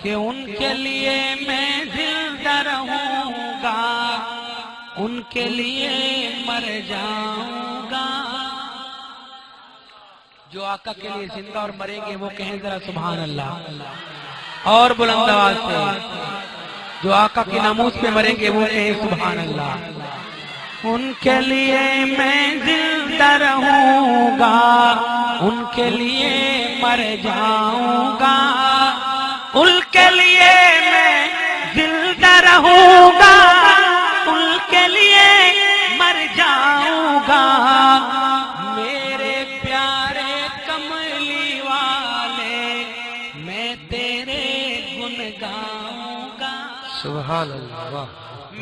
کہ ان کے لیے میں زندہ رہوں گا، ان کے لیے مر جاؤں گا۔ جو آقا کے لیے زندہ اور مریں گے وہ کہیں ذرا سبحان اللہ، اور بلند آواز سے۔ جو آقا کی ناموس پہ مریں گے وہ کہیں سبحان اللہ۔ ان کے لیے میں زندہ رہوں گا، ان کے لیے مر جاؤں گا، ان کے لیے میں زندہ رہوں گا، ان کے لیے مر جاؤں گا۔ میرے پیارے کملی والے میں تیرے گن گاؤں گا۔ سبحان اللہ۔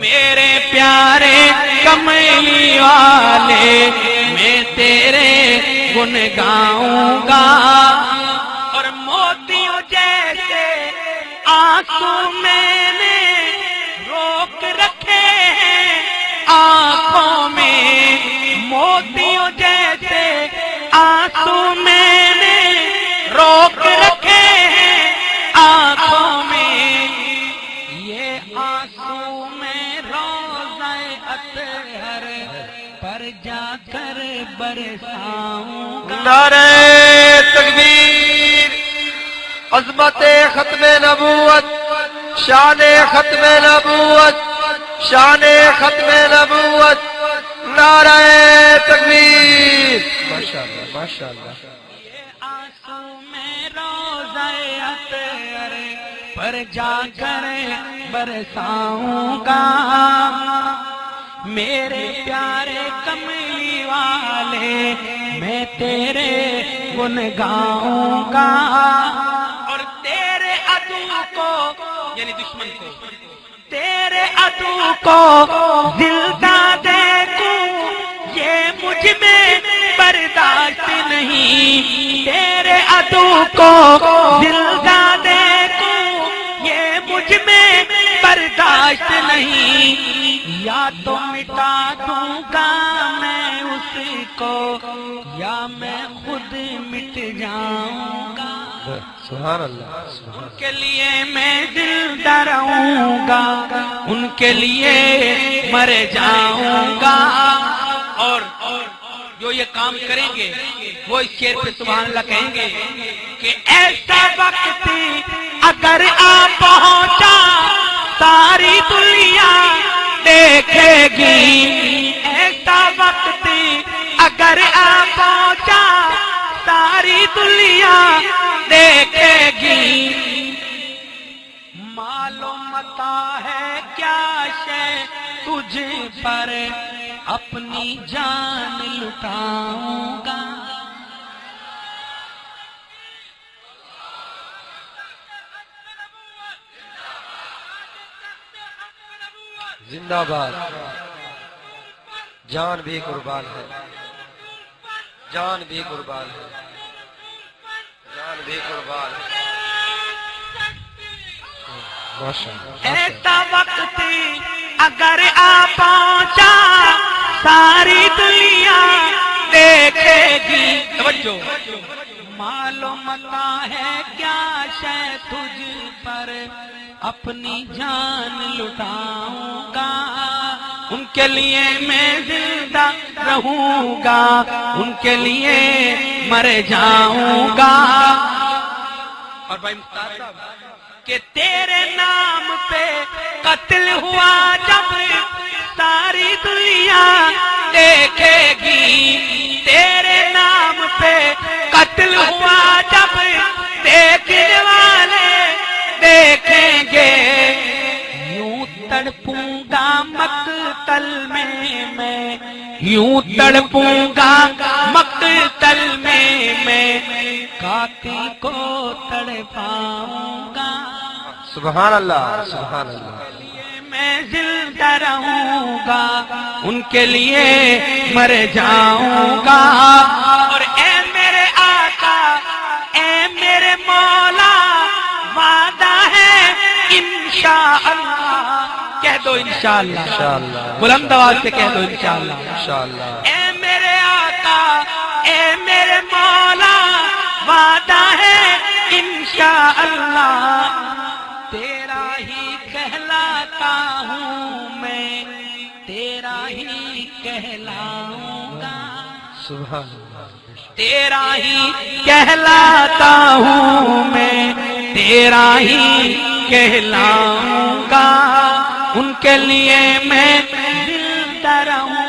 میرے پیارے کملی والے میں تیرے گن گاؤں گا، اور موتیوں جیسے آنسو میں نے روک رکھے ہیں آنکھوں میں، موتیوں جیسے آنسو میں نے روک رکھے ہیں آنکھوں میں، یہ آنسو میں روضہ اطہر پر جا کر برساؤں گا۔ نعرہ تکبیر، عظمت ختم نبوت، شان ختم نبوت، شان ختم نبوت، نعرہ تکبیر۔ ماشاءاللہ ماشاءاللہ۔ یہ آنسو میں روضہ اطہر پر جا کر برساؤں گا، میرے پیارے کملی والے میں تیرے گن گاؤں گا، اور تیرے عدو کو یعنی دشمن کو، تیرے عدو کو زندہ دیکھوں یہ مجھ میں برداشت نہیں، تیرے عدو کو زندہ دیکھوں یہ مجھ میں برداشت نہیں، یا تو مٹا دوں گا میں اس کو یا میں خود مٹ جاؤں گا۔ سبحان اللہ۔ ان کے لیے میں زندہ رہوں گا، ان کے لیے مر جاؤں گا، اور جو یہ کام کریں گے وہ اس شعر پہ سبحان اللہ کہیں گے کہ ایسا وقت اگر آ پہنچا ساری دنیا دیکھے گی، ایسا وقت اگر آ پہنچا ساری دنیا دیکھے گی، معلوم متا ہے کیا شے تجھ پر اپنی جان لٹاؤں گا۔ زندہ باد، جان بھی قربان ہے، جان بھی قربان ہے، جان بھی قربان ہے۔ ایسا وقت اگر آ پہنچا ساری دنیا دیکھے گی، توجہ، معلوم ہے کیا شے تجھ پر اپنی جان لٹاؤں گا، ان کے لیے میں زندہ رہوں گا، ان کے لیے مر جاؤں گا۔ اور بھائی مختار صاحب کہ تیرے نام پہ قتل ہوا جب ساری دنیا دیکھے گی، تیرے نام پہ قتل ہوا جب دیکھنے والے دیکھیں گے، یوں تڑپوں گا مقتل میں یوں تڑپوں گا مقتل میں قاتل کو تڑپاؤں گا۔ سبحان اللہ سبحان اللہ۔ میں زندہ رہوں گا، ان کے لیے مر جاؤں گا، اور اے میرے آقا اے میرے مولا وعدہ ہے انشاءاللہ، کہہ دو انشاءاللہ، بلند آواز سے کہہ دو انشاءاللہ۔ اے میرے آقا اے میرے مولا وعدہ ہے انشاءاللہ، کہلاؤں گا، سبحان اللہ، تیرا ہی کہلاتا ہوں میں، تیرا ہی کہلاؤں گا، ان کے لیے میں دل دروں